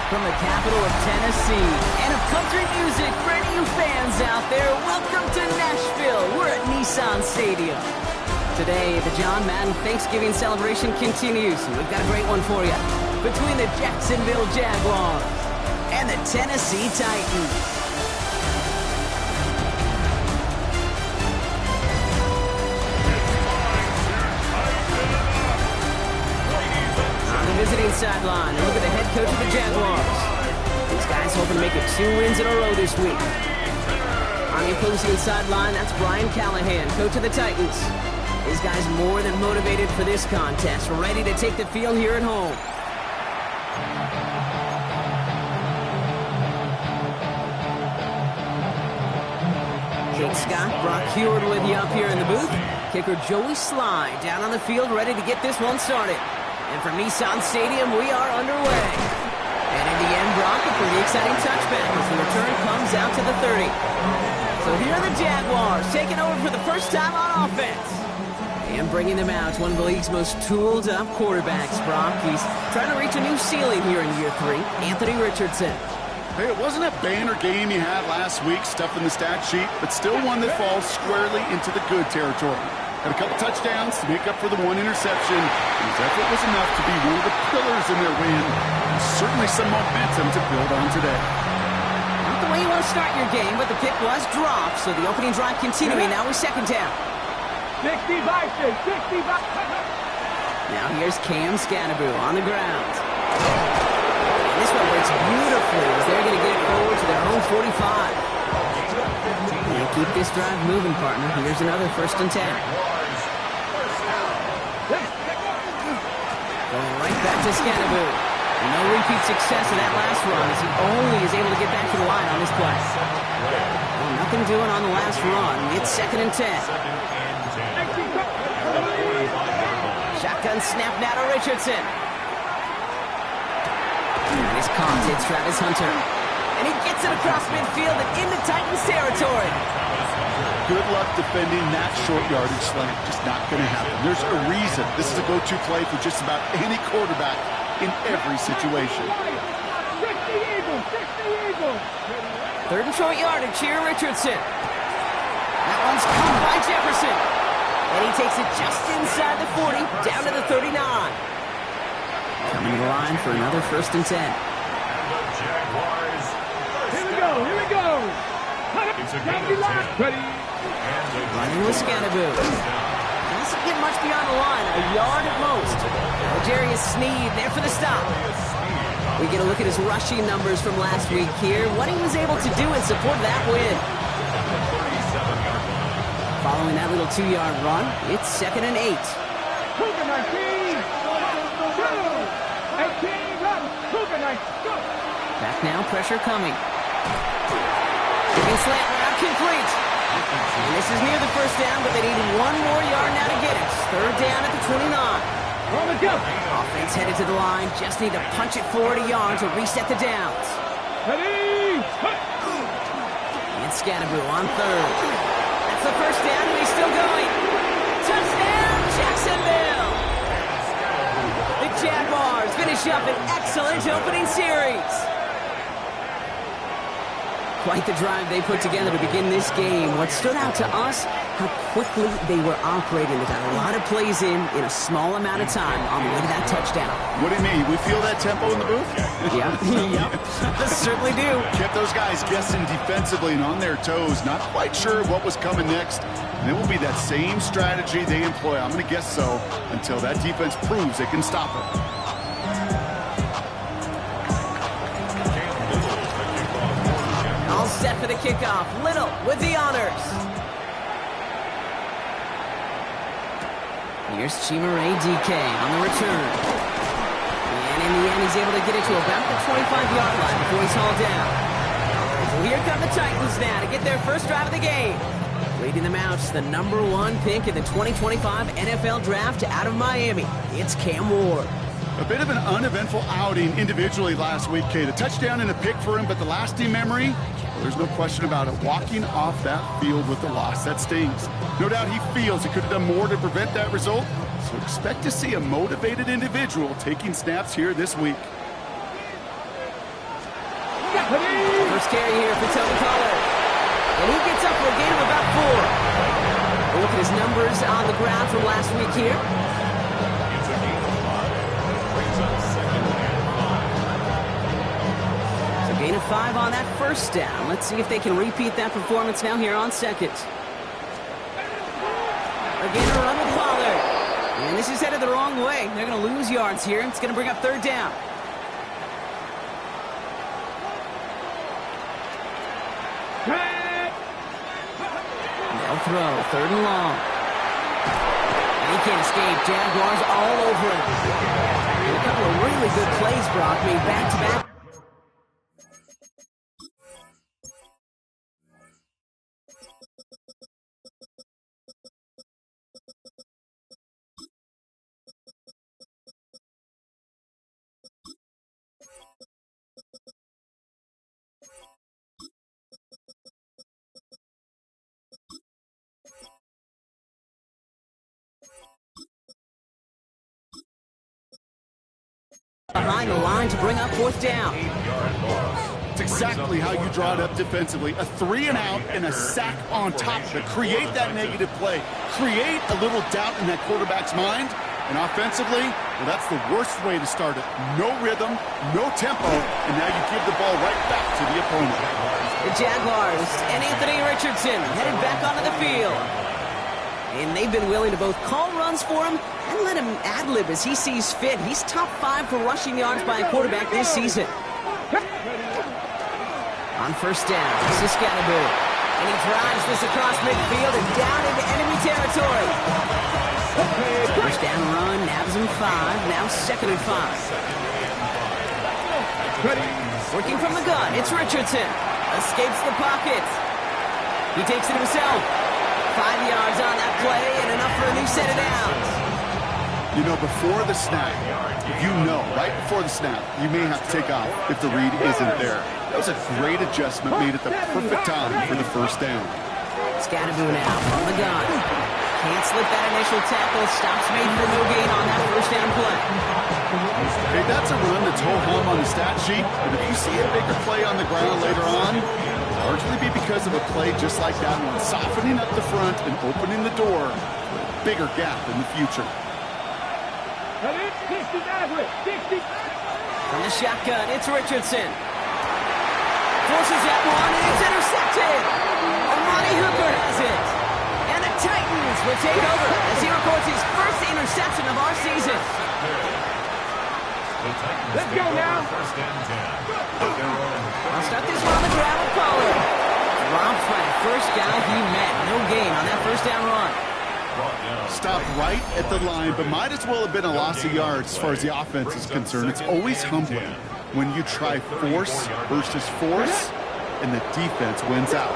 From the capital of Tennessee and of country music for any of you fans out there, welcome to Nashville. We're at Nissan Stadium. Today, the John Madden Thanksgiving celebration continues. We've got a great one for you between the Jacksonville Jaguars and the Tennessee Titans. Visiting sideline, and look at the head coach of the Jaguars. These guys hoping to make it 2 wins in a row this week. On the opposing sideline, that's Brian Callahan, coach of the Titans. These guys more than motivated for this contest, ready to take the field here at home. Kate Scott, Brock Heward with you up here in the booth. Kicker Joey Sly down on the field, ready to get this one started. And from Nissan Stadium, we are underway. And in the end, Brock, a pretty exciting touchback as the return comes out to the 30. So here are the Jaguars taking over for the first time on offense. And bringing them out, one of the league's most tooled-up quarterbacks, Brock. He's trying to reach a new ceiling here in year 3. Anthony Richardson. Hey, it wasn't a banner game you had last week, stuff in the stat sheet, but still one that falls squarely into the good territory. Had a couple touchdowns to make up for the 1 interception. His effort was enough to be one of the pillars in their win. And certainly some momentum to build on today. Not the way you want to start your game, but the pick was dropped, so the opening drive continuing now with second down. 60 Bison, 60 Bison. Now here's Cam Scannaboo on the ground. And this one works beautifully as they're going to get it forward to their own 45. And keep this drive moving, partner. Here's another 1st and 10. Going right back to Scannaboo. No repeat success of that last run as he only is able to get back to the line on this play. Well, nothing doing on the last run. It's 2nd and 10. Shotgun snap now to Richardson. And this caught. It's Travis Hunter. And he gets it across midfield and into Titans territory. Good luck defending that short yardage slant. Just not going to happen. There's a reason this is a go-to play for just about any quarterback in every situation. 60 Eagles, 60 Eagles. 3rd and short yardage here, Richardson. That one's caught by Jefferson. And he takes it just inside the 40, down to the 39. Coming to the line for another 1st and 10. Here we go. Ready. Running with Scannaboo. Doesn't get much beyond the line, a yard at most. L'Jarius Sneed there for the stop. We get a look at his rushing numbers from last week here, what he was able to do in support of that win. Following that little 2-yard run, it's 2nd and 8. Cougar 19. 18, run. Cougar 19, go. Back now, pressure coming. Slant route complete. And this is near the 1st down, but they need 1 more yard now to get it. 3rd down at the 29. On the go. Offense headed to the line. Just need to punch it forward a yard to reset the downs. Ready. And Scannaboo on 3rd. That's the 1st down, and he's still going. Touchdown, Jacksonville! The Jaguars finish up an excellent opening series. Quite the drive they put together to begin this game. What stood out to us, how quickly they were operating. They got a lot of plays in a small amount of time on the way to that touchdown. What do you mean? We feel that tempo in the booth? Yeah, yep, certainly do. Kept those guys guessing defensively and on their toes, not quite sure what was coming next. And it will be that same strategy they employ, I'm going to guess so, until that defense proves they can stop it. Set for the kickoff. Little with the honors. Here's Chimere DK on the return. And in the end, he's able to get it to about the 25-yard line before he's hauled down. So here come the Titans now to get their first drive of the game. Leading them out, the number 1 pick in the 2025 NFL Draft out of Miami. It's Cam Ward. A bit of an uneventful outing individually last week, Kate. A touchdown and a pick for him, but the lasting memory, well, there's no question about it. Walking off that field with the loss, that stings. No doubt he feels he could have done more to prevent that result, so expect to see a motivated individual taking snaps here this week. first carry here for Tony Pollard. And he gets up for a gain of about 4. We'll look at his numbers on the ground from last week here. It's a gain of 5. Brings up second and 5. So gain of 5 on that first down. Let's see if they can repeat that performance now here on second. Again, a run with Pollard. And this is headed the wrong way. They're going to lose yards here. It's going to bring up third down. They'll throw. Third and long. And he can't escape. Jaguars all over him. And a couple of really good plays, Brock, made back-to-back. Behind the line to bring up fourth down. 8-yard loss. It's exactly how you draw it up defensively. A 3 and out and a sack on top of it. Create that negative play. Create a little doubt in that quarterback's mind. And offensively, well, that's the worst way to start it. No rhythm, no tempo, and now you give the ball right back to the opponent. The Jaguars and Anthony Richardson headed back onto the field. And they've been willing to both call runs for him and let him ad-lib as he sees fit. He's top 5 for rushing yards by a quarterback this season. On first down, this is Scatterboo. And he drives this across midfield and down into enemy territory. First down run, nabs him 5, now second and 5. Working from the gun, it's Richardson. Escapes the pocket. He takes it himself. 5 yards on that play and enough for a new set of downs. You know, before the snap, right before the snap, you may have to take off if the read isn't there. That was a great adjustment made at the perfect time for the first down. Scatterboo now from the gun. Can't slip that initial tackle. Stops made for no gain on that first down play. Hey, that's a run that's ho-hum on the stat sheet, but if you see a bigger play on the ground later on, it'll largely be because of a play just like that one, softening up the front and opening the door for a bigger gap in the future. From the shotgun, it's Richardson. Forces that one, and it's intercepted. Amani Hooker has it. And the Titans will take over as he records his first interception of our season. Let's go now. First and 10. I'll start this one on the ground with Pollard. Robbed by the first guy he met. No gain on that first down run. Stopped right at the line, but might as well have been a loss of yards as far as the offense is concerned. It's always humbling when you try force versus force, and the defense wins out.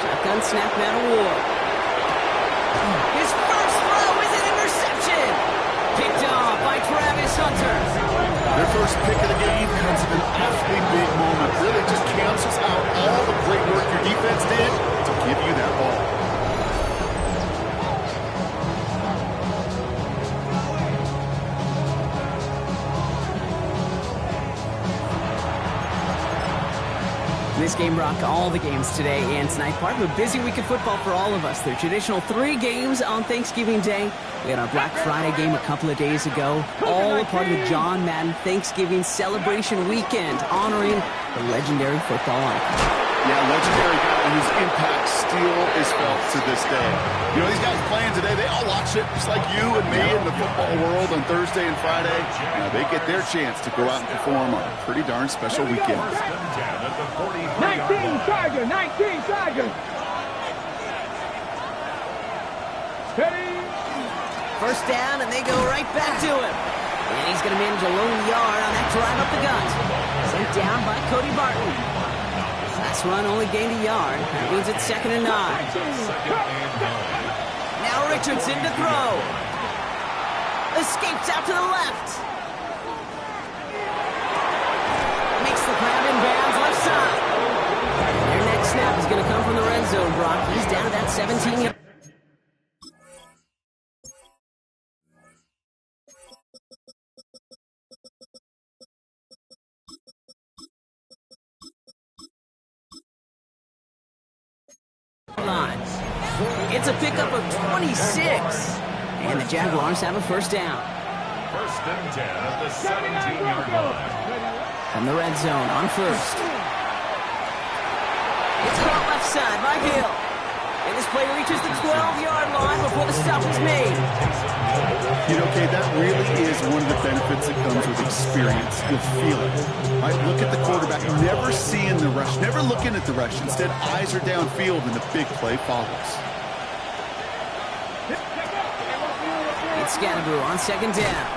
Shotgun snap now to Ward. His first throw is an interception. Picked off by Travis Hunter. Their first pick of the game comes at an awfully big moment. Really just cancels out all the great work your defense did to give you that ball. This game rocked all the games today and tonight. Part of a busy week of football for all of us. The traditional 3 games on Thanksgiving Day. We had our Black Friday game a couple of days ago. All a part of the John Madden Thanksgiving celebration weekend honoring the legendary football icon. Yeah, legendary guy whose impact still is felt to this day. You know, these guys playing today, they all watch it just like you and me in the football world on Thursday and Friday. Now they get their chance to go out and perform on a pretty darn special weekend. 19 Chargers, 19 Chargers. Ready? First down, and they go right back to him. And he's going to manage a lone yard on that drive up the gut. Sent down by Cody Barton. Last run only gained a yard. That means it's second and 9. Now Richardson to throw. Escapes out to the left. Makes the grab in bounds left side. Their next snap is going to come from the red zone, Brock. He's down to that 17-yard. It's a pickup of 26. And the Jaguars have a first down. First and 10 at the 17-yard line. From the red zone on first. It's caught left side by Hill. And this play reaches the 12-yard line before the stop is made. You know, Kate, that really is one of the benefits that comes with experience. You'll feel it. Right? Look at the quarterback, never seeing the rush, never looking at the rush. Instead, eyes are downfield, and the big play follows. It's Scatterboo on second down.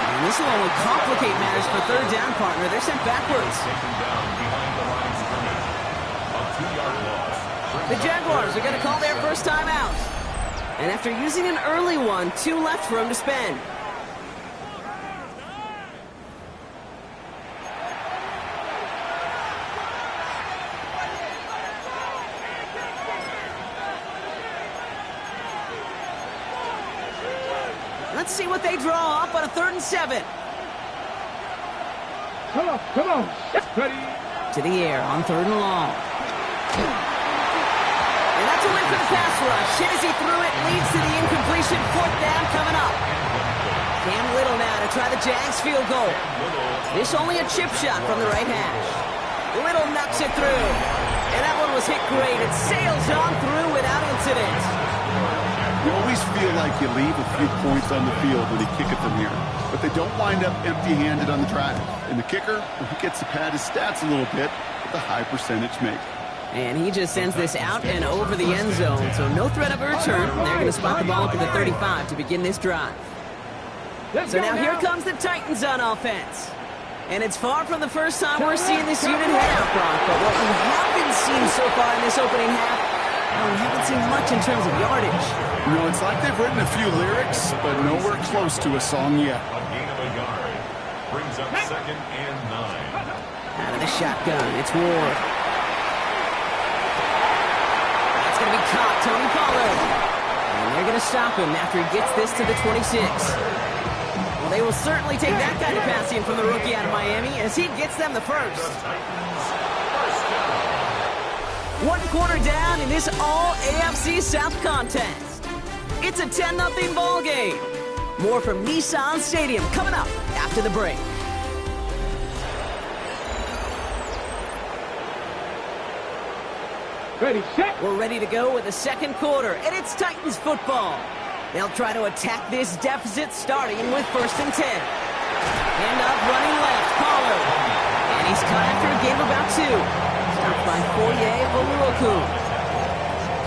And this will only complicate matters for third down, partner. They're sent backwards. Taken down behind the line of scrimmage. A 2-yard loss. The Jaguars are going to call their first time out. And after using an early one, 2 left for him to spend. Let's see what they draw up on a 3rd and 7. Come on, come on. Ready? To the air on 3rd and long. And that's a win for the pass rush. Hit as he threw it, leads to the incompletion. 4th down coming up. Cam Little now to try the Jags field goal. This only a chip shot from the right hash. Little knocks it through. And that one was hit great. It sails on through without incident. You always feel like you leave a few points on the field when you kick it from here. But they don't wind up empty-handed on the drive. And the kicker, he gets to pad his stats a little bit with a high percentage make. And he just sends this out and over the end zone. So no threat of a return. They're going to spot the ball up at the 35 to begin this drive. So now here comes the Titans on offense. And it's far from the first time we're seeing this unit head out, Brock. But what we haven't seen so far in this opening half, we haven't seen much in terms of yardage. You know, it's like they've written a few lyrics, but nowhere close to a song yet. A gain of a yard. Brings up 2nd and 9. Out of the shotgun, it's Ward. That's going to be caught, Tony Pollard. And they're going to stop him after he gets this to the 26. Well, they will certainly take that kind of passing from the rookie out of Miami as he gets them the first. First down. 1 quarter down in this all-AFC South contest. It's a 10-0 ball game. More from Nissan Stadium coming up after the break. Ready, set. We're ready to go with the second quarter, and it's Titans football. They'll try to attack this deficit starting with 1st and 10. End up running left, Pollard. And he's caught after a gain of about 2. Stopped by Foye Oluokun.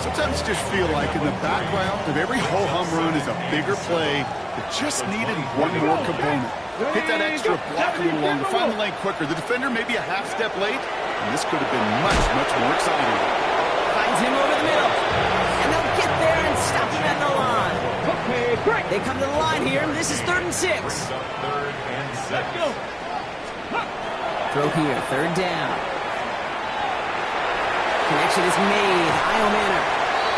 Sometimes you just feel like in the background of every ho-hum run is a bigger play that just needed one more component. Hit that extra block a little longer, find the lane quicker. The defender may be a half step late, and this could have been much, much more exciting. Finds him over the middle. And they'll get there and stop him at the line. Okay, great. They come to the line here. This is 3rd and 6. Brings up 3rd and 6. Throw here, 3rd down. Connection is made. Io Manor.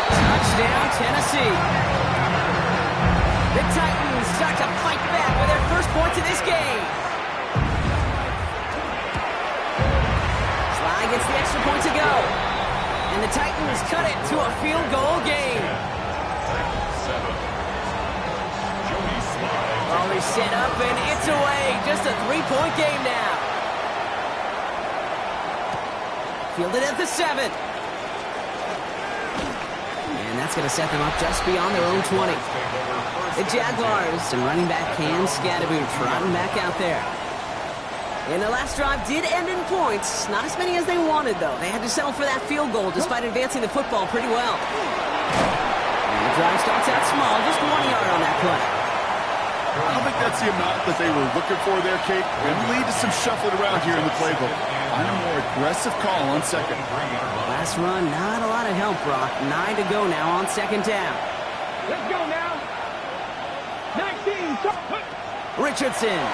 Touchdown, Tennessee. The Titans start to fight back with their first points of this game. Sly gets the extra point to go. And the Titans cut it to a field goal game. 7. Jody Sly. Ball is set up and it's away. Just a 3-point game now. Fielded at the 7. And that's going to set them up just beyond their own 20. The Jaguars and running back Cam Scatterboo trotting back out there. And the last drive did end in points. Not as many as they wanted, though. They had to settle for that field goal despite advancing the football pretty well. And the drive starts out small, just 1 yard on that play. I don't think that's the amount that they were looking for there, Kate. And lead to some shuffling around here in the playbook. Find a more aggressive call on 2nd. Last run, not a lot of help, Brock. 9 to go now on 2nd down. Let's go now. 19. Richardson.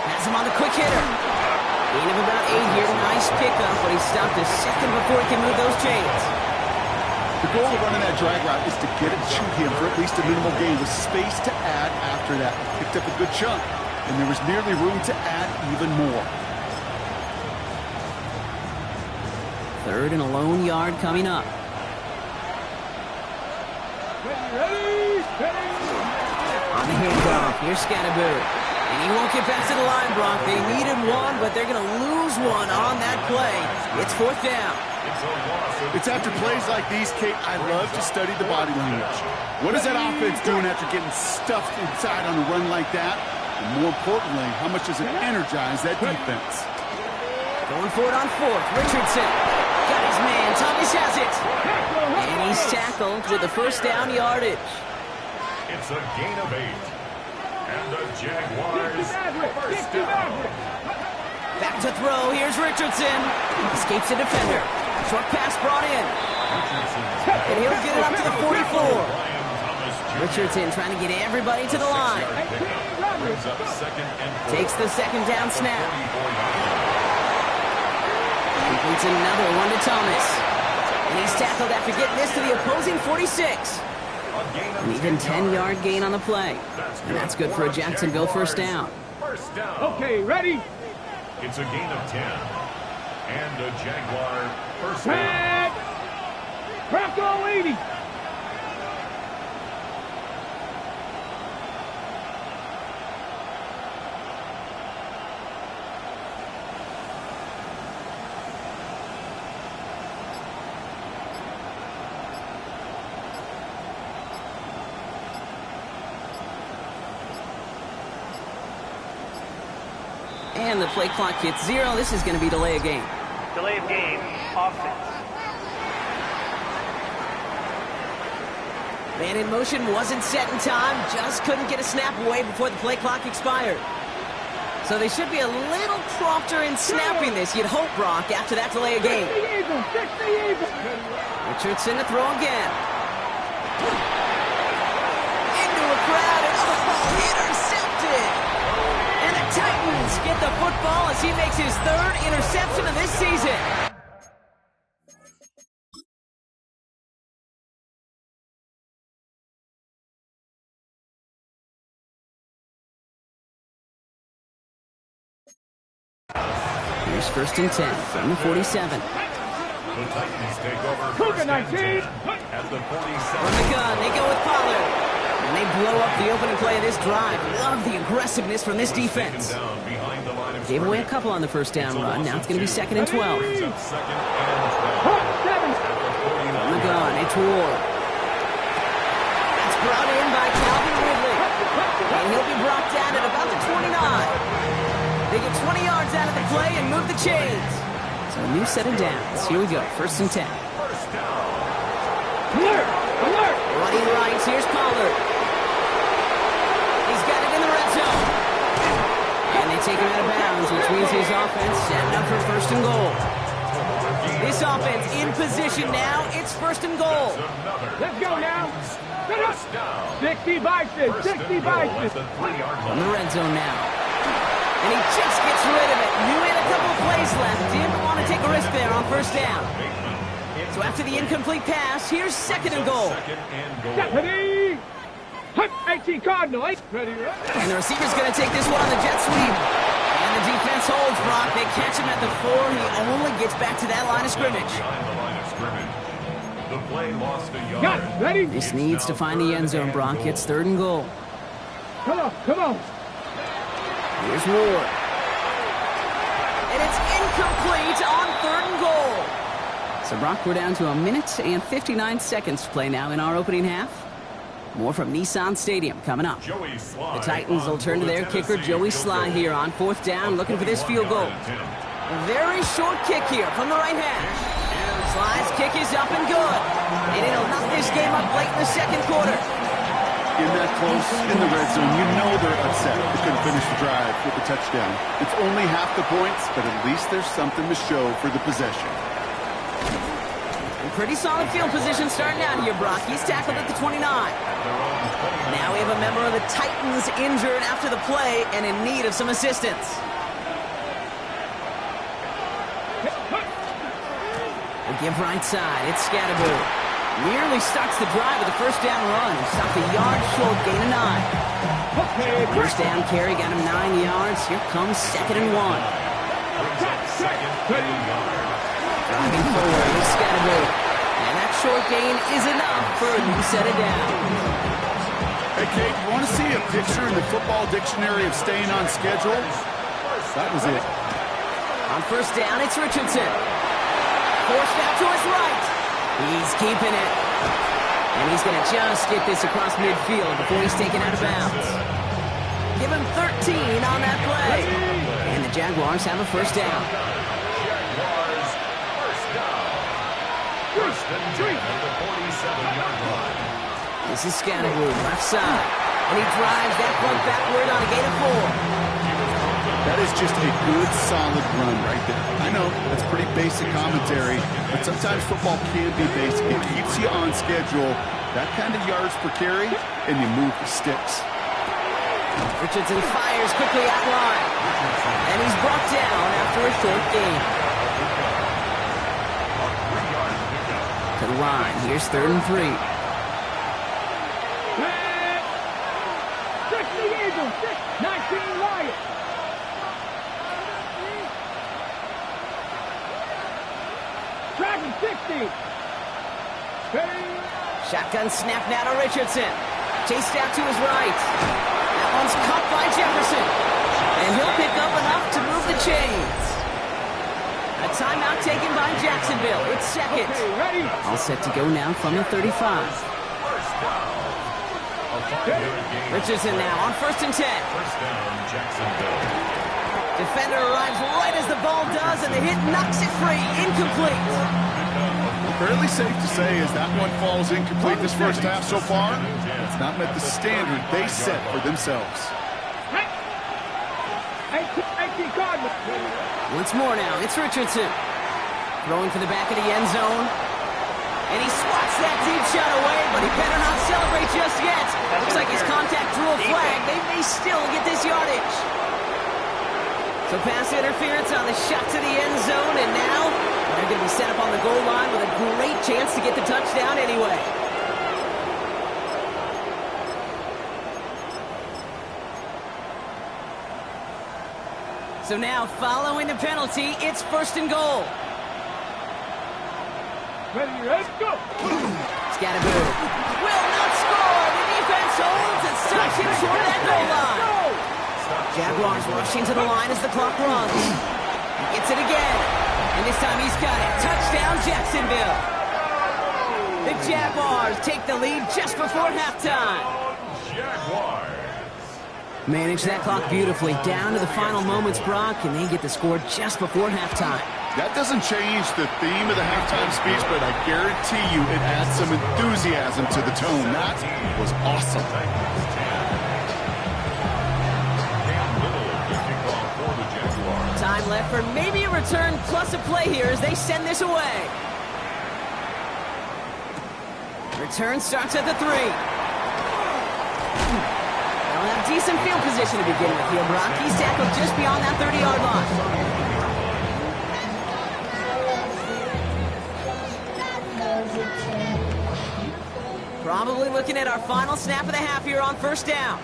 Has him on the quick hitter. Gain of about 8 here. Nice pickup, but he stopped a second before he can move those chains. The goal of running that drag route is to get it to him for at least a minimal gain with space to add after that. Picked up a good chunk, and there was nearly room to add even more. 3rd and a lone yard coming up. Ready, steady. On the handoff, here's Scatterboo. And he won't get back to the line, Brock. They needed one, but they're going to lose one on that play. It's 4th down. It's after plays like these, Kate, I love to study the body language. What is that offense doing after getting stuffed inside on a run like that? And more importantly, how much does it energize that defense? Going for it on 4th. Richardson. Got his man. Thomas has it. And he's tackled with the 1st down yardage. It's a gain of 8. And the Jaguars first down. Back to throw. Here's Richardson. Escapes the defender. Short pass brought in. And he'll get it up to the 44. Richardson trying to get everybody to the line. Takes the 2nd down snap. Completes another one to Thomas. And he's tackled after getting this to the opposing 46. An even 10-yard gain on the play. And that's good for a Jacksonville 1st down. Okay, ready? It's a gain of 10. And a Jaguar 1st down. Bronco 80. And the play clock hits 0. This is going to be delay of game. Delay of game, offense. Man in motion wasn't set in time. Just couldn't get a snap away before the play clock expired. So they should be a little prompter in snapping this, you'd hope, Brock, after that delay of game. Richardson to throw again. Into a crowd and intercepted. And the Titans get the football as he makes his 3rd interception of this season. Here's 1st and 10 from the 47. The Titans take over Cougar 1st and 10 19. at the 47. From the gun, they go with Pollard. And they blow up the opening play of this drive. Love the aggressiveness from this defense. Gave away a couple on the 1st down run. Now it's going to be 2nd and 12. From the gun, it's Ward. That's brought in by Calvin Ridley. And he'll be brought down at about the 29. They get 20 yards out of the play and move the chains. So a new set of downs. Here we go, 1st and 10. Alert! Alert! Running right, here's Pollard. He's got it in the red zone. And they take him out of bounds, which means his offense setting up for 1st and goal. This offense in position now. It's 1st and goal. Let's go now. 60 Bison, 60 Bison. On the red zone now. And he just gets rid of it. Knew he had a couple of plays left. Didn't want to take a risk there on 1st down. So after the incomplete pass, here's 2nd and goal. Deputy! 18 Cardinal, 8. Ready, And the receiver's going to take this one on the jet sweep. And the defense holds, Brock. They catch him at the 4. He only gets back to that line of scrimmage. The play lost a yard. Got it, ready? This needs to find the end zone, Brock. It's 3rd and goal. Come on, come on. Here's Ward. And it's incomplete on 3rd and goal. So, Brock, we're down to 1 minute and 59 seconds to play now in our opening half. More from Nissan Stadium coming up. The Titans will turn to their kicker, Joey Sly, here on 4th down, looking for this field goal. A very short kick here from the right hash. Sly's kick is up and good. And it'll knock this game up late in the 2nd quarter. In that close, in the red zone, you know they're upset. They couldn't finish the drive with the touchdown. It's only half the points, but at least there's something to show for the possession. And pretty solid field position starting out here, Brock. He's tackled at the 29. Now we have a member of the Titans injured after the play and in need of some assistance. They give right side. It's Scatterboo. Nearly starts the drive with a 1st down run. Stopped a yard short, gain of 9. 1st down carry, got him 9 yards. Here comes 2nd and 1. Driving forward, here's Scattergood. And that short gain is enough for a new set of downs. Hey, Kate, you want to see a picture in the football dictionary of staying on schedule? That was it. On first down, it's Richardson. Forced out to his right. He's keeping it. And he's going to just get this across midfield before he's taken out of bounds. Give him 13 on that play. And the Jaguars have a first down. Jaguars first down. First and 10 at the 47-yard line. This is Scattergood, left side. And he drives that front backward on a gain of 4. That is just a good, solid run right there. I know, that's pretty basic commentary, but sometimes football can be basic. It keeps you on schedule, that kind of yards per carry, and you move the sticks. Richardson fires quickly out line. And he's brought down after a short gain. To the line, here's 3rd and 3. 60 Eagles, 19 Lions. Dragon 60. Shotgun snap now to Richardson. Chased out to his right. That one's caught by Jefferson. And he'll pick up enough to move the chains. A timeout taken by Jacksonville. It's second. Okay, ready? All set to go now from the 35. First down. A 5-yard gain. Richardson now on 1st and 10. First down, Jacksonville. Defender arrives right as the ball does, and the hit knocks it free. Incomplete. Fairly safe to say as that one falls incomplete this first half so far, it's not met the standard they set for themselves. 18 Cardinals. Once more now, it's Richardson. Throwing for the back of the end zone. And he swats that deep shot away, but he better not celebrate just yet. Looks like his contact drew a flag. They may still get this yardage. So pass interference on the shot to the end zone, and now they're going to be set up on the goal line with a great chance to get the touchdown anyway. So now, following the penalty, it's 1st and goal. Ready, let's go. Scattergood will not score. The defense holds and stops him short of that goal line. Jaguars rushing to the line as the clock runs. He gets it again. And this time he's got it. Touchdown, Jacksonville. The Jaguars take the lead just before halftime. Jaguars. Manage that clock beautifully down to the final moments, Brock, and they get the score just before halftime. That doesn't change the theme of the halftime speech, but I guarantee you it adds some enthusiasm to the tone. That was awesome. Time left for maybe a return plus a play here as they send this away. Return starts at the 3. They'll have decent field position to begin with here, Brock. He's tackled just beyond that 30-yard line. Probably looking at our final snap of the half here on 1st down.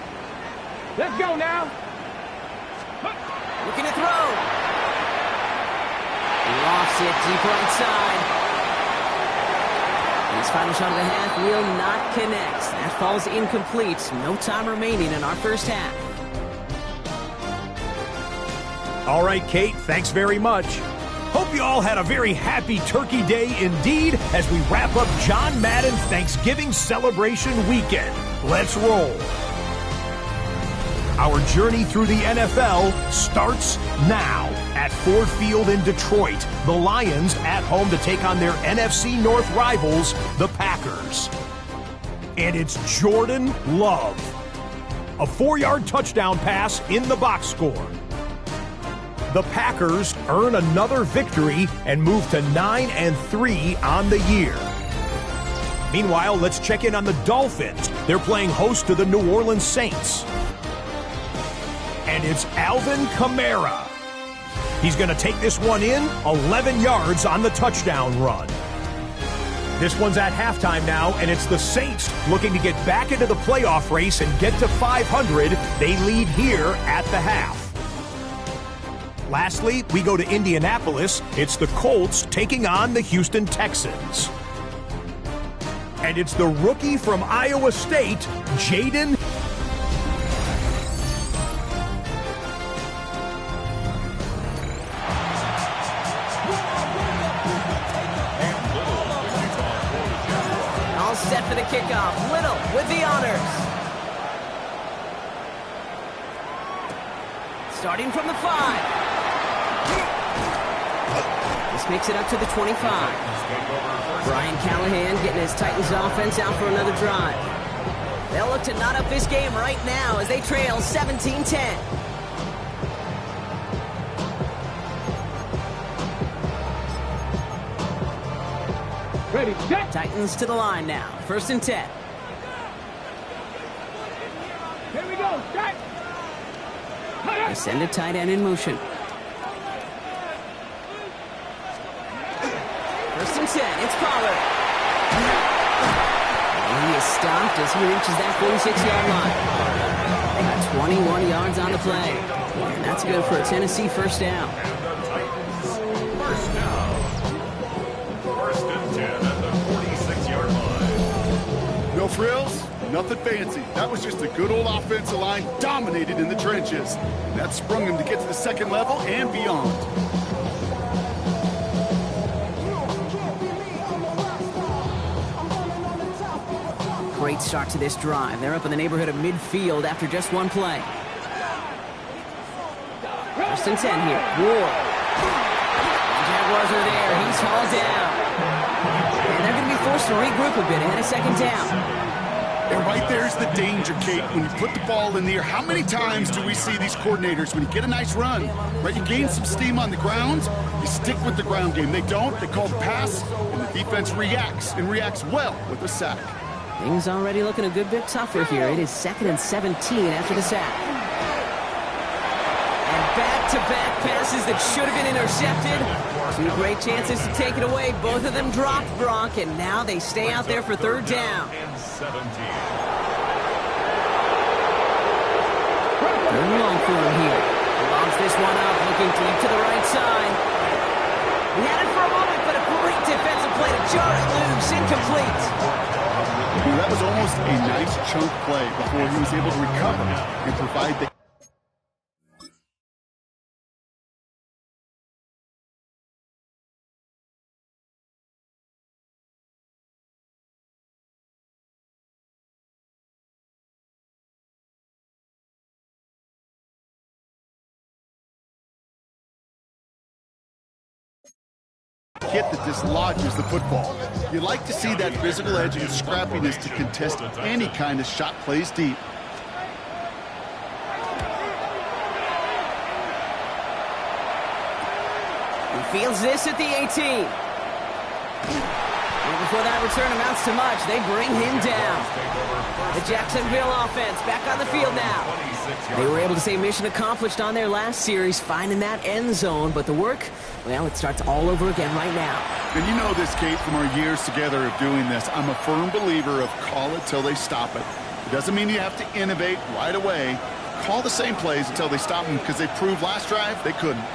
Let's go now. Looking to throw. He lofts it deep right side. And his final shot of the half will not connect. That falls incomplete. No time remaining in our first half. All right, Kate, thanks very much. Hope you all had a very happy Turkey Day indeed as we wrap up John Madden Thanksgiving celebration weekend. Let's roll. Our journey through the NFL starts now at Ford Field in Detroit. The Lions at home to take on their NFC North rivals, the Packers. And it's Jordan Love. A 4-yard touchdown pass in the box score. The Packers earn another victory and move to 9-3 on the year. Meanwhile, let's check in on the Dolphins. They're playing host to the New Orleans Saints. And it's Alvin Kamara. He's going to take this one in, 11 yards on the touchdown run. This one's at halftime now, and it's the Saints looking to get back into the playoff race and get to 500. They lead here at the half. Lastly, we go to Indianapolis. It's the Colts taking on the Houston Texans. And it's the rookie from Iowa State, Jaden. All set for the kickoff. Little with the honors. Starting from the 5. This makes it up to the 25. Brian Callahan getting his Titans offense out for another drive. They'll look to knot up this game right now as they trail 17-10. Ready, set. Titans to the line now. 1st and 10. Here we go, set. They send a tight end in motion. 1st and 10. It's Pollard. And he is stopped as he reaches that 46-yard line. They got 21 yards on the play. And that's good for a Tennessee first down. First down. 1st and 10 at the 46-yard line. No frills, nothing fancy. That was just a good old offensive line dominated in the trenches. And that sprung him to get to the second level and beyond. Great start to this drive. They're up in the neighborhood of midfield after just one play. 1st and 10 here. Ward. The Jaguars are there. He's hauled down. And they're going to be forced to regroup a bit ahead of 2nd down. And right there's the danger, Kate. When you put the ball in the air, how many times do we see these coordinators, when you get a nice run, right, you gain some steam on the ground, you stick with the ground game. They don't. They call the pass, and the defense reacts, and reacts well with a sack. Things already looking a good bit tougher here. It is 2nd and 17 after the sack. And back-to-back passes that should have been intercepted. 2 great chances to take it away. Both of them dropped, Brock, and now they stay out there for 3rd down. And 17. 3rd and long for him here. He lobs this one up, looking deep to the right side. He had it for a moment, but a great defensive play to jar it loose. Incomplete. That was almost a nice chunk play before he was able to recover and provide the... hit that dislodges the football. You like to see that physical edge and scrappiness to contest any kind of shot plays deep. He fields this at the 18. And before that return amounts to much, they bring him down. The Jacksonville offense back on the field now. They were able to say mission accomplished on their last series, finding that end zone, but the work, well, it starts all over again right now. And you know this, Kate, from our years together of doing this. I'm a firm believer of call it till they stop it. It doesn't mean you have to innovate right away. Call the same plays until they stop them, because they proved last drive they couldn't.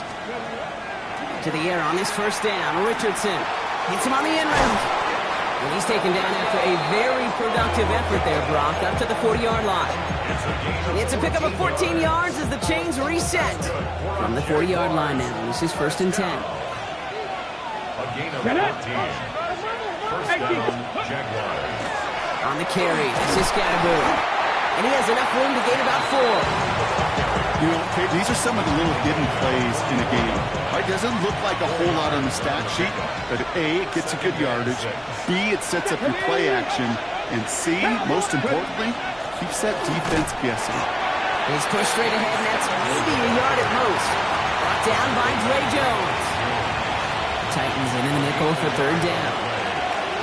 To the air on his 1st down. Richardson hits him on the end round. And he's taken down after a very productive effort there, Brock, up to the 40-yard line. It's a pickup of 14 yards as the chains reset. From the 40-yard line now, this is 1st and 10. A gain of 14. First down, Jaguars. On the carry, this is Scatterboard. And he has enough room to gain about 4. You know, Kate, these are some of the little hidden plays in a game. It doesn't look like a whole lot on the stat sheet, but A, it gets a good yardage, B, it sets up your play action, and C, most importantly, keeps that defense guessing. He's pushed straight ahead, and that's maybe a yard at most. Brought down by Dre Jones. Titans in the nickel for 3rd down.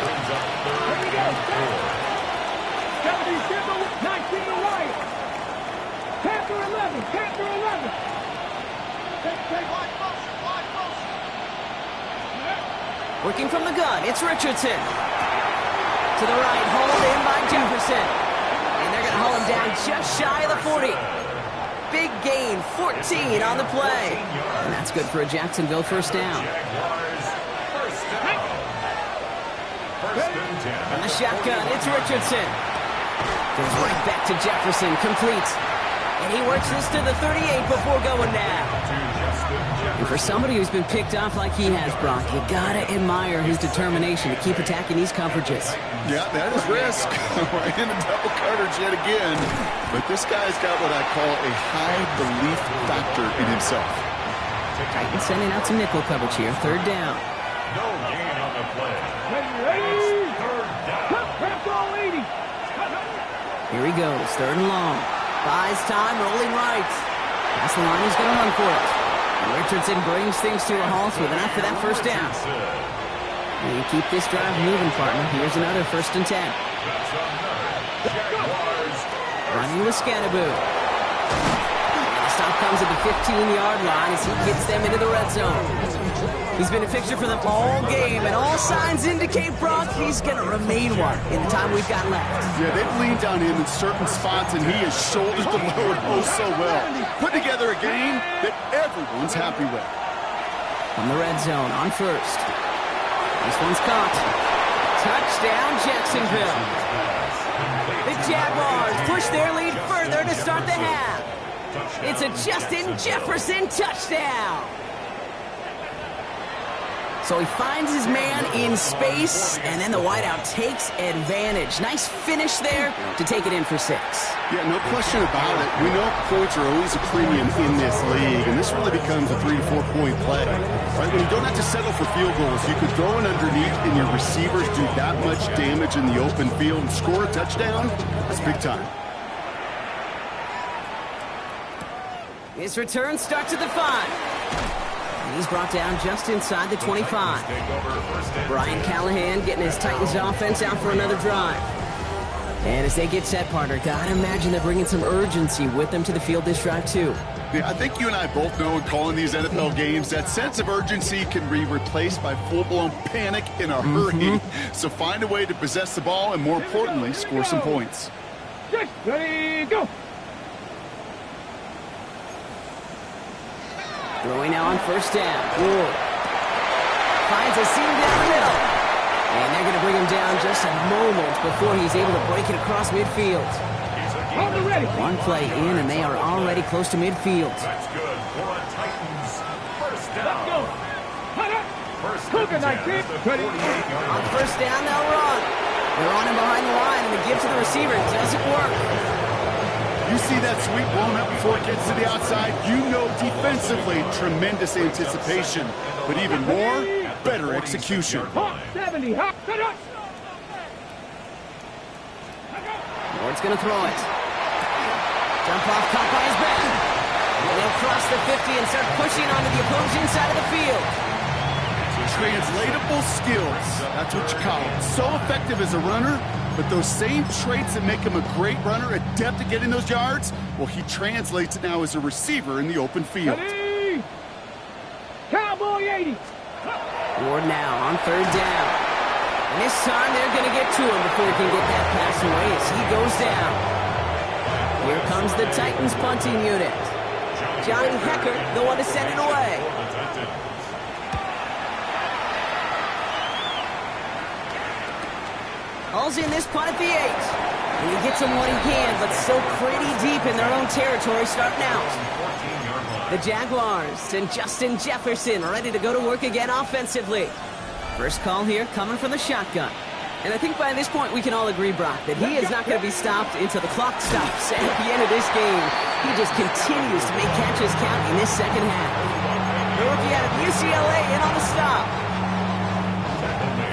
Brings up 3rd and 4. 77, 19 right. Panther 11, Panther 11. Working from the gun, it's Richardson. To the right, hauled in by Jefferson. And they're going to haul him down just shy of the 40. big gain, 14 on the play. And that's good for a Jacksonville first down. Jaguars, first down. First and 10. On the shotgun, it's Richardson. Goes right back to Jefferson, complete. And he works this to the 38 before going down. And for somebody who's been picked off like he has, Brock, you gotta admire his determination to keep attacking these coverages. Yeah, that is risk. Right in the double coverage yet again. But this guy's got what I call a high belief factor in himself. Titans sending out some nickel coverage here, third down. No gain on the play. Ready? Third down. Pass all 80. Here he goes, third and long. Buys time, rolling right. That's the line, he's going to run for it. And Richardson brings things to a halt with enough for that first down. And you keep this drive moving, partner. Here's another first and 10. That's another. Jaguars. Running with Scannaboo. The stop comes at the 15-yard line as he gets them into the red zone. He's been a fixture for them all game, and all signs indicate, Brock, he's going to remain one in the time we've got left. Yeah, they've leaned on him in certain spots, and he has shouldered the load oh so well. Put together a game that everyone's happy with. From the red zone on first. This one's caught. Touchdown, Jacksonville. The Jaguars push their lead further to start the half. It's a Justin Jefferson touchdown. So he finds his man in space, and then the wideout takes advantage. Nice finish there to take it in for 6. Yeah, no question about it. We know points are always a premium in this league, and this really becomes a 3 to 4 point play. Right? When you don't have to settle for field goals, you could throw it underneath, and your receivers do that much damage in the open field and score a touchdown. That's big time. His return starts at the 5. And he's brought down just inside the 25. Brian Callahan getting his Titans offense out for another drive. And as they get set, partner, gotta imagine they're bringing some urgency with them to the field this drive, too. Yeah, I think you and I both know in calling these NFL games that sense of urgency can be replaced by full-blown panic in a hurry. So find a way to possess the ball and, more importantly, score some points. Ready, go. Throwing now on first down. Ward finds a seam down the middle. And they're going to bring him down just a moment before he's able to break it across midfield. On the ready. One play in, and they are already close to midfield. That's good for a Titans. First Let's down. go. Hut up. First Hook and it, 10 Nike. at the Ready. 48-yard On line. first down, they'll run. They're on him behind the line, and the give to the receiver doesn't work. You see that sweep blown up before it gets to the outside, you know defensively tremendous anticipation, but even more, better execution. Hot 70. Hot. Hut up. Ward's going to throw it. Jump off, caught by his back. And they'll cross the 50 and start pushing onto the opposing side of the field. Translatable skills, that's what you call it. So effective as a runner, but those same traits that make him a great runner, adept at getting those yards, well, he translates it now as a receiver in the open field. Ready. Cowboy 80. Ward now on third down. And this time they're going to get to him before he can get that pass away as he goes down. Here comes the Titans punting unit. Johnny Hecker, the one to send it away. Hauls in this punt at the 8. And he gets them what he can, but still pretty deep in their own territory starting out. The Jaguars and Justin Jefferson ready to go to work again offensively. First call here coming from the shotgun. And I think by this point we can all agree, Brock, that he is not going to be stopped until the clock stops. And at the end of this game, he just continues to make catches count in this second half. The rookie out of UCLA in on the stop.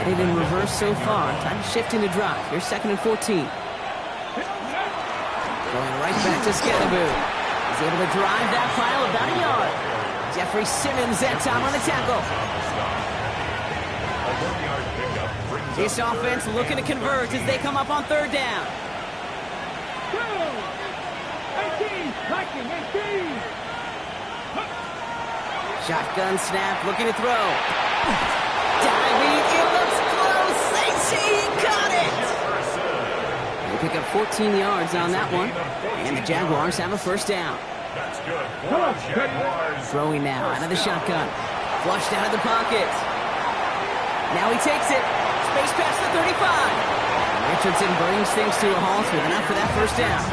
Headed in reverse so far. Time to shift into drive. Here's 2nd and 14. Going right back to Scannaboo. He's able to drive that pile about a yard. Jeffrey Simmons that time on the tackle. This offense looking to convert as they come up on third down. 18. Viking 18. Shotgun snap, looking to throw. Diving, it looks close. They say he caught it. They pick up 14 yards on that one, and the Jaguars have a first down. That's good for the Jaguars. Throwing now out of the shotgun. Flushed out of the pocket. Now he takes it. Space past the 35. Richardson brings things to a halt with enough for that first down.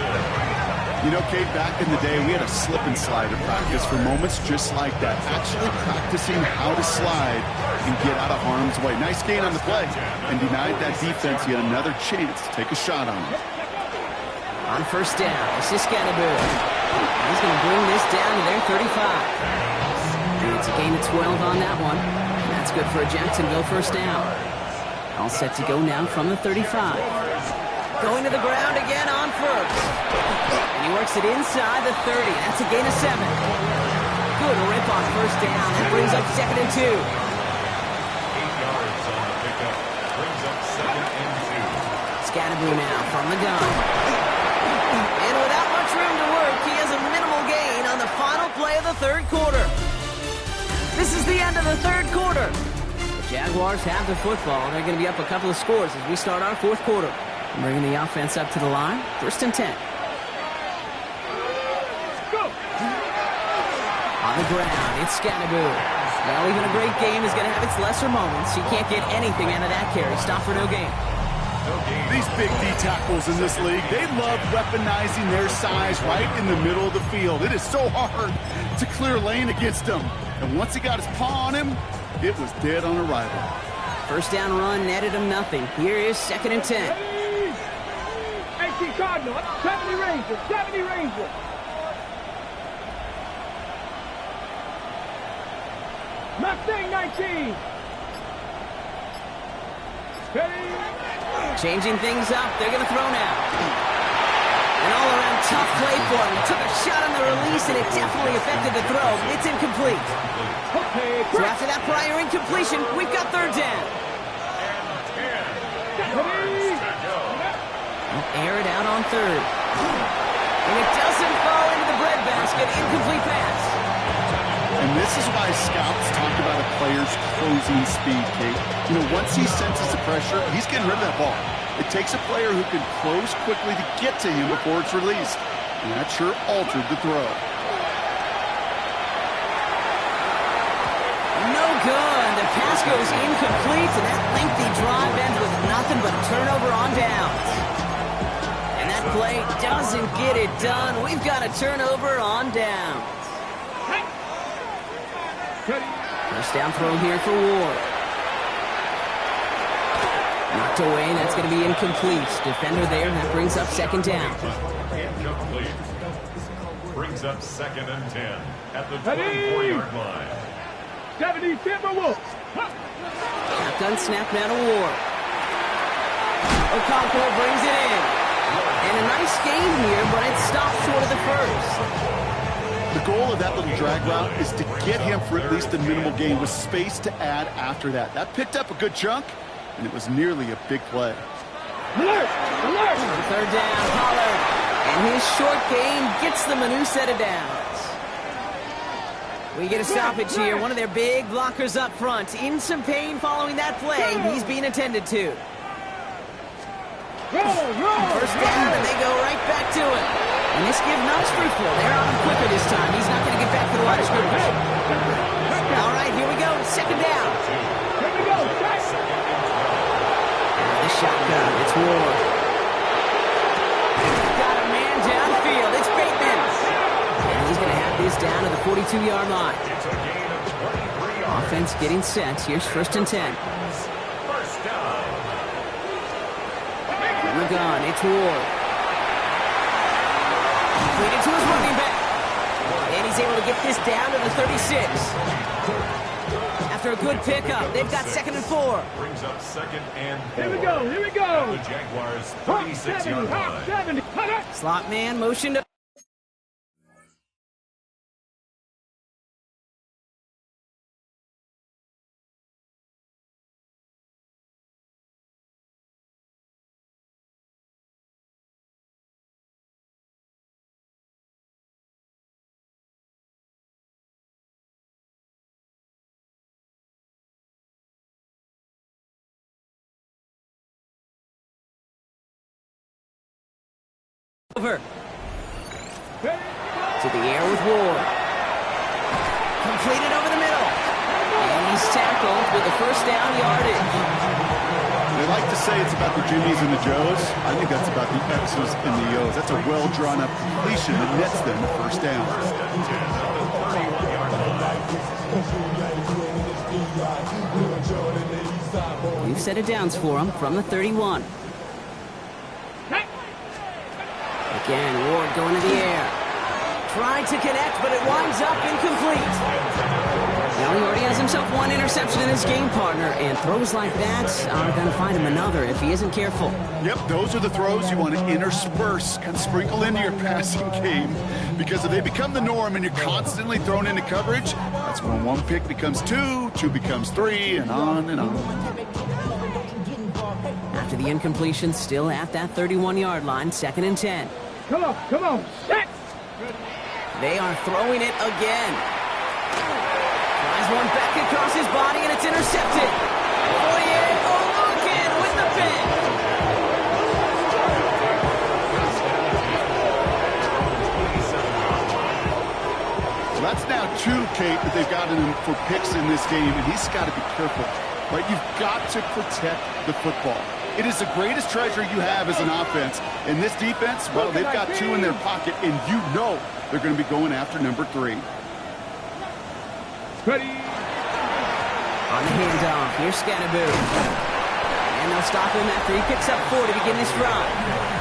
You know, Kate, back in the day, we had a slip and slide at practice for moments just like that. Actually practicing how to slide and get out of harm's way. Nice gain on the play, and denied that defense yet another chance to take a shot on him. On first down, this is Scannaboo. He's going to bring this down to their 35. It's a gain of 12 on that one. And that's good for a Jacksonville first down. All set to go now from the 35. Going to the ground again on first. And he works it inside the 30. That's a gain of 7. Good rip on first down. That brings up 2nd and 2. 8 yards on the pickup. Brings up 2nd and 2. Scannaboo now from the gun. And without much room to work, he has a minimal gain on the final play of the third quarter. This is the end of the third quarter. The Jaguars have the football. They're going to be up a couple of scores as we start our fourth quarter. Bringing the offense up to the line. First and 10. Go! On the ground, it's Scannaboo. Well, even a great game is going to have its lesser moments. He can't get anything out of that carry. Stop for no gain. These big D tackles in this league, they love weaponizing their size right in the middle of the field. It is so hard to clear lane against them. And once he got his paw on him, it was dead on arrival. First down run netted him nothing. Here is 2nd and 10. 18 Cardinal, 70 Rangers, 70 Rangers. Mustang 19. Ready? Changing things up. They're going to throw now. An all-around tough play for him. He took a shot on the release, and it definitely affected the throw. It's incomplete. Okay, So after that prior incompletion, we've got third down. ready? Air it out on third. And it doesn't fall into the breadbasket. Incomplete pass. And this is why scouts talk about a player's closing speed, Kate. You know, once he senses the pressure, he's getting rid of that ball. It takes a player who can close quickly to get to him before it's released. And that sure altered the throw. No good. The pass goes incomplete, and that lengthy drive ends with nothing but a turnover on downs. And that play doesn't get it done. We've got a turnover on downs. First down throw here for Ward. Knocked away, that's going to be incomplete. Defender there, and that brings up 2nd down. Incomplete. Brings up 2nd and 10 at the 24-yard line. 70 Timberwolves. Shotgun snap now to Ward. Okonkwo brings it in. And a nice gain here, but it stops short of the first. The goal of that little drag route is to get him for at least a minimal gain with space to add after that. That picked up a good chunk, and it was nearly a big play. Alert! Alert! Third down, Pollard. And his short gain gets them a new set of downs. We get a stoppage here. One of their big blockers up front. In some pain following that play. He's being attended to. First down, and they go right back to it. And this give not fruitful. They're on him quicker this time. He's not going to get back to the line of scrimmage. All right, here we go. 2nd down. Here we go. The shotgun. It's Ward. Got a man downfield. It's Bateman. And he's going to have this down to the 42-yard line. It's a gain of 23 yards. Offense getting set. Here's 1st and 10. First down. From the gun, it's Ward. Completed to his running back. And he's able to get this down to the 36. After a good pickup, they've got 2nd and 4. Brings up 2nd and 4. Here we go. Here we go. The Jaguars' Hop 36-yard 70. Hop line. 70. Cut it. Slot man motion to... over. Ready? To the air with Ward. Completed over the middle. And he's tackled with the first down yardage. They like to say it's about the Jimmies and the Joes. I think that's about the X's and the O's. That's a well-drawn-up completion that nets them the first down. We've set it downs for him from the 31. Again, Ward going to the air. Tried to connect, but it winds up incomplete. Now he already has himself one interception in his game, partner, and throws like that are going to find him another if he isn't careful. Yep, those are the throws you want to intersperse, kind of sprinkle into your passing game, because if they become the norm and you're constantly thrown into coverage, that's when one pick becomes two, two becomes three, and on and on. After the incompletion, still at that 31-yard line, 2nd and 10. Come on, set! They are throwing it again. Tries one back across his body, and it's intercepted. 48, again with the pick. So that's now 2, Kate, that they've gotten him for picks in this game, and he's got to be careful. Right? You've got to protect the football. It is the greatest treasure you have as an offense. And this defense, well, they've got 2 in their pocket, and you know they're going to be going after number 3. Ready? On the handoff, here's Scatterboo. And they'll stop him after he picks up 4 to begin this drive.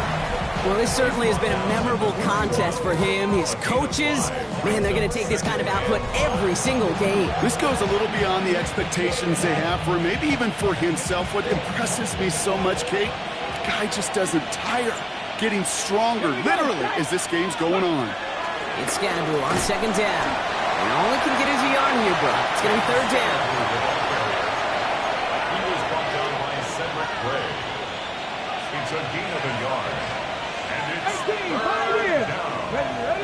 Well, this certainly has been a memorable contest for him. His coaches, man, they're going to take this kind of output every single game. This goes a little beyond the expectations they have for him, maybe even for himself. What impresses me so much, Kate, the guy just doesn't tire, getting stronger, literally, as this game's going on. It's Scatterboo on 2nd down. And all he can get is a yard here, bro. It's going to be 3rd down. He was brought down by Cedric Gray. It's a gain of a yard. And it's 3rd down. Ready?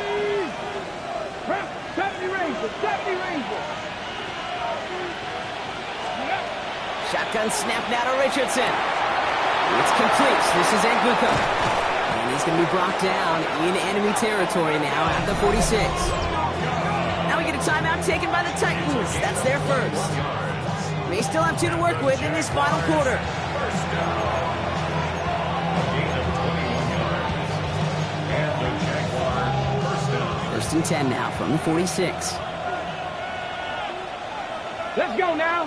70 Rangers, 70 Rangers. Shotgun snap now to Richardson. It's complete. This is Egbuka. And he's going to be brought down in enemy territory now at the 46. Now we get a timeout taken by the Titans. That's their first. They still have 2 to work with in this final quarter. First down. A gain of 21 yards. And the Jaguars first down. 1st and 10 now from the 46. Let's go now.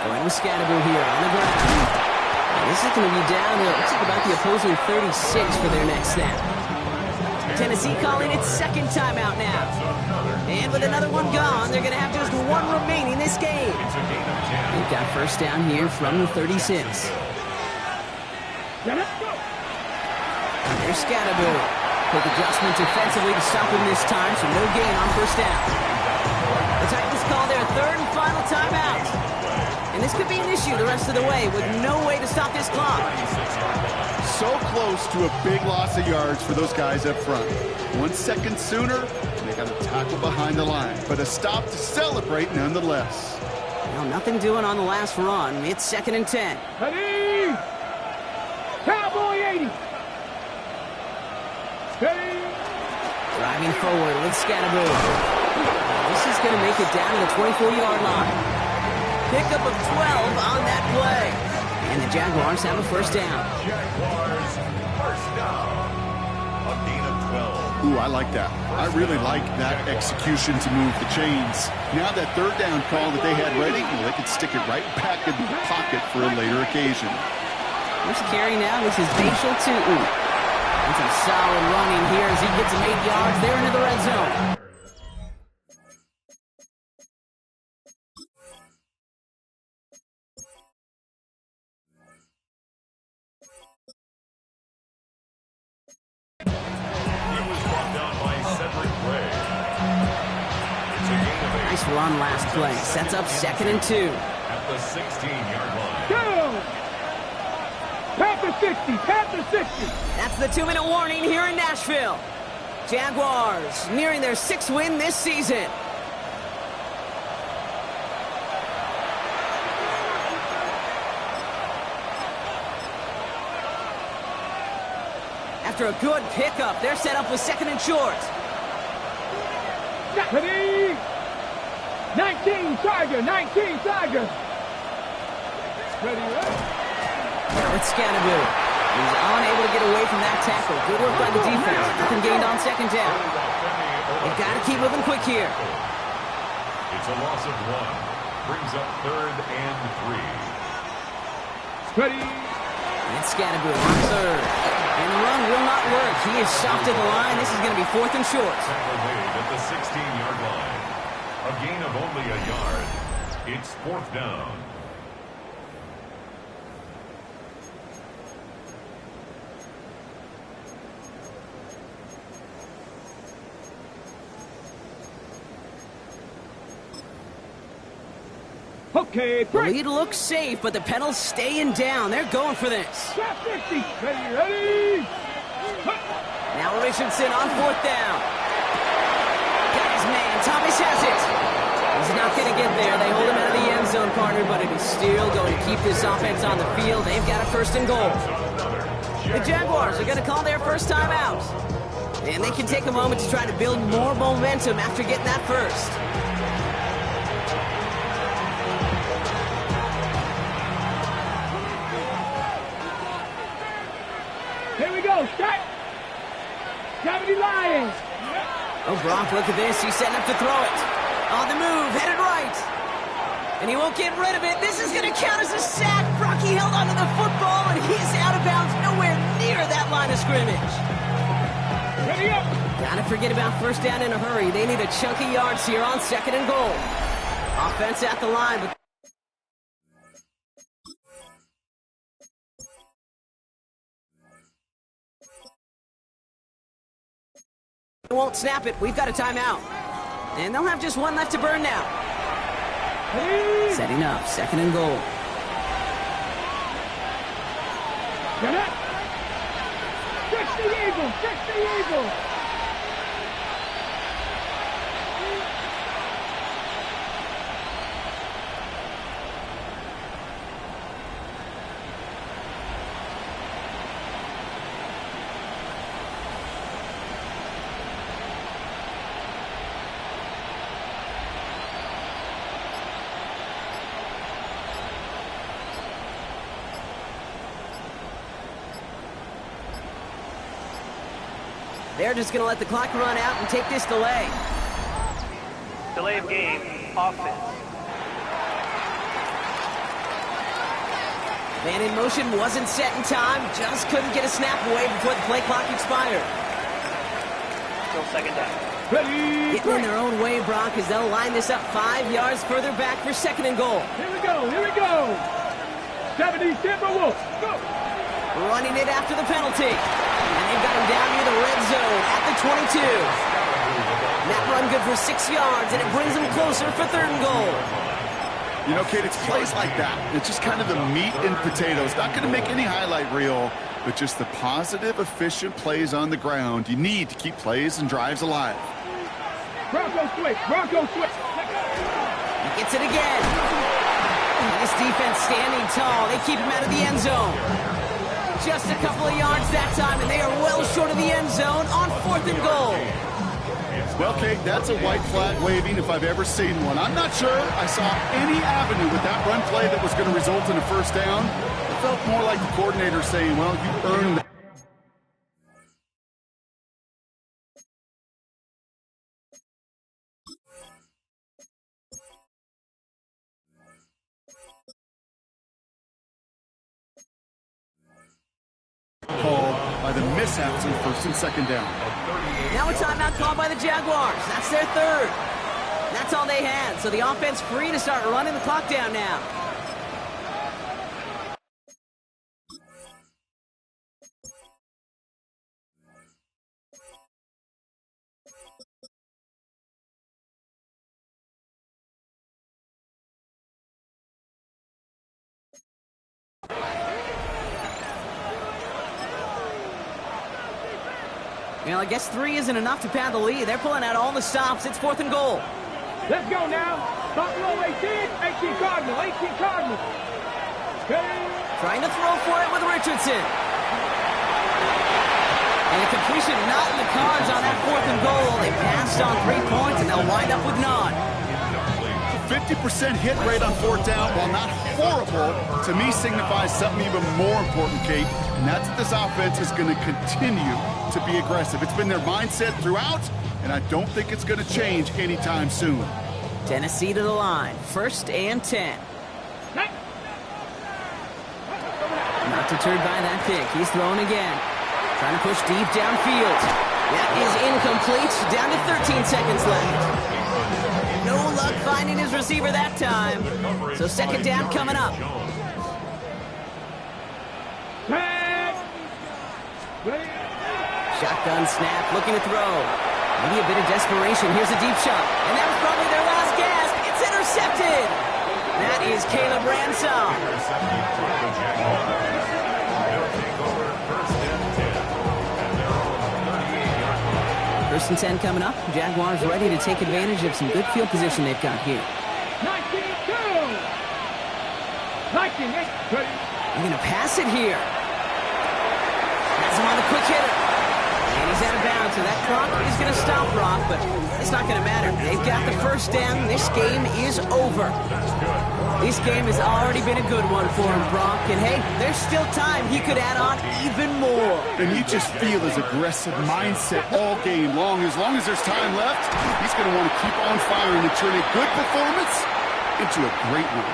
Going with Scatterboo here on the ground. And this is going to be down to, looks like about the opposing 36 for their next snap. Tennessee calling its 2nd timeout now. And with another one gone, they're going to have just 1 remaining this game. They've got 1st down here from the 36. There's Scatterboo. Quick adjustment defensively to stop him this time, so no gain on 1st down. The Titans call their 3rd and final timeout. And this could be an issue the rest of the way with no way to stop this clock. So close to a big loss of yards for those guys up front. 1 second sooner, they got a tackle behind the line. But a stop to celebrate nonetheless. Well, nothing doing on the last run. It's 2nd and 10. Ready? Cowboy 80. Ready? Driving forward with Scatterboo. This is going to make it down to the 24-yard line. Pickup of 12 on that play. And the Jaguars have a 1st down. Jaguars first down. A gain of 12. Ooh, I like that. I really like that execution to move the chains. Now that 3rd down call that they had ready, well, they could stick it right back in the pocket for a later occasion. First carry now, this is Bashal Tootin. And some solid running here as he gets him 8 yards there into the red zone. Nice run last play. Sets up 2nd and 2. At the 16-yard line. Go! Panther 60, Panther 60. That's the 2-minute warning here in Nashville. Jaguars nearing their 6th win this season. After a good pickup, they're set up with second and short. Ready? 19 Tiger, 19 Tiger. Ready, ready. Now it's Scannaboo. He's unable to get away from that tackle. Good work by the defense. Nothing gained on second down. They've got to keep moving quick here. It's a loss of 1. Brings up 3rd and 3. Ready? And Scannaboo on third. And the run will not work. He is stopped at the line. This is going to be 4th and short. Tackle made at the 16-yard line. A gain of only a yard. It's 4th down. Okay, The break. lead looks safe, but the Penals staying down. They're going for this. Trap 50. Ready, ready. Now Richardson on 4th down. Got his man. Thomas has it. He's not going to get there. They hold him out of the end zone, partner, but it is still going to keep this offense on the field. They've got a 1st and goal. The Jaguars are going to call their first time out. And they can take a moment to try to build more momentum after getting that first. Here we go. Start. Gravity Lions. Oh, Gronk, look at this. He's setting up to throw it. On the move, headed right. And he won't get rid of it. This is going to count as a sack. Brocky held onto the football, and he's out of bounds nowhere near that line of scrimmage. Ready up. Gotta forget about 1st down in a hurry. They need a chunky yards here on 2nd and goal. Offense at the line, but they won't snap it. We've got a timeout. And they'll have just one left to burn now. Ready. Setting up, 2nd and goal. Get up. Fix the Eagle. Fix the Eagle. They're just going to let the clock run out and take this delay. Delay of game, offense. Man in motion wasn't set in time. Just couldn't get a snap away before the play clock expired. Still 2nd down. Ready. Getting in their own way, Brock, as they'll line this up 5 yards further back for 2nd and goal. Here we go. Here we go. 70 Timberwolves. Go. Running it after the penalty. And they've got him down near the red zone at the 22. That run good for 6 yards, and it brings them closer for 3rd and goal. You know, Kate, it's plays like that. It's just kind of the meat and potatoes. Not going to make any highlight reel, but just the positive, efficient plays on the ground. You need to keep plays and drives alive. Bronco switch. Bronco switch. He gets it again. And this defense standing tall. They keep him out of the end zone. Just a couple of yards that time, and they are well short of the end zone on 4th and goal. Well, Kate, that's a white flag waving if I've ever seen one. I'm not sure I saw any avenue with that run play that was going to result in a 1st down. It felt more like the coordinator saying, well, you earned that. Called by the mishaps in 1st and 2nd down. Now a timeout called by the Jaguars. That's their 3rd. That's all they had, so the offense free to start running the clock down now. Well, I guess 3 isn't enough to pad the lead. They're pulling out all the stops. It's 4th and goal. Let's go now. Buffalo 18. 18 Cardinal. 18 Cardinal. Okay. Trying to throw for it with Richardson. And a completion not in the cards on that 4th and goal. They passed on 3 points, and they'll wind up with none. 50% hit rate on 4th down, while not horrible, to me signifies something even more important, Kate, and that's that this offense is going to continue to be aggressive. It's been their mindset throughout, and I don't think it's going to change anytime soon. Tennessee to the line, 1st and 10. Not deterred by that pick. He's throwing again. Trying to push deep downfield. That is incomplete. Down to 13 seconds left. No luck finding his receiver that time. So 2nd down coming up. Shotgun snap, looking to throw. Maybe a bit of desperation. Here's a deep shot. And that was probably their last gasp. It's intercepted. That is Caleb Ransom. 1st and 10 coming up. Jaguars ready to take advantage of some good field position they've got here. 19-2. 19-8. They're going to pass it here. Has him on the quick hitter. And he's out of bounds, so that clock is going to stop Brock, but it's not going to matter. They've got the 1st down. This game is over. This game has already been a good one for him, Brock. And, hey, there's still time. He could add on even more. And you just feel his aggressive mindset all game long. As long as there's time left, he's going to want to keep on firing and turn a good performance into a great one.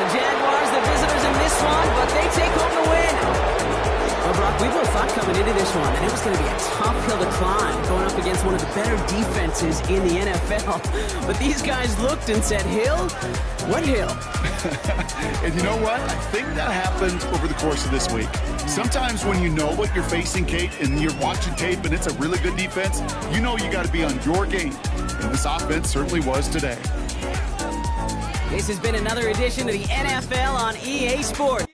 The Jaguars, the visitors in this one, but they take home the win. Well, Brock, we both thought coming into this one that it was going to be a tough hill to climb, going up against one of the better defenses in the NFL. But these guys looked and said, Hill? What hill? And you know what? I think that happened over the course of this week. Sometimes when you know what you're facing, Kate, and you're watching tape and it's a really good defense, you know you got to be on your game. And this offense certainly was today. This has been another edition of the NFL on EA Sports.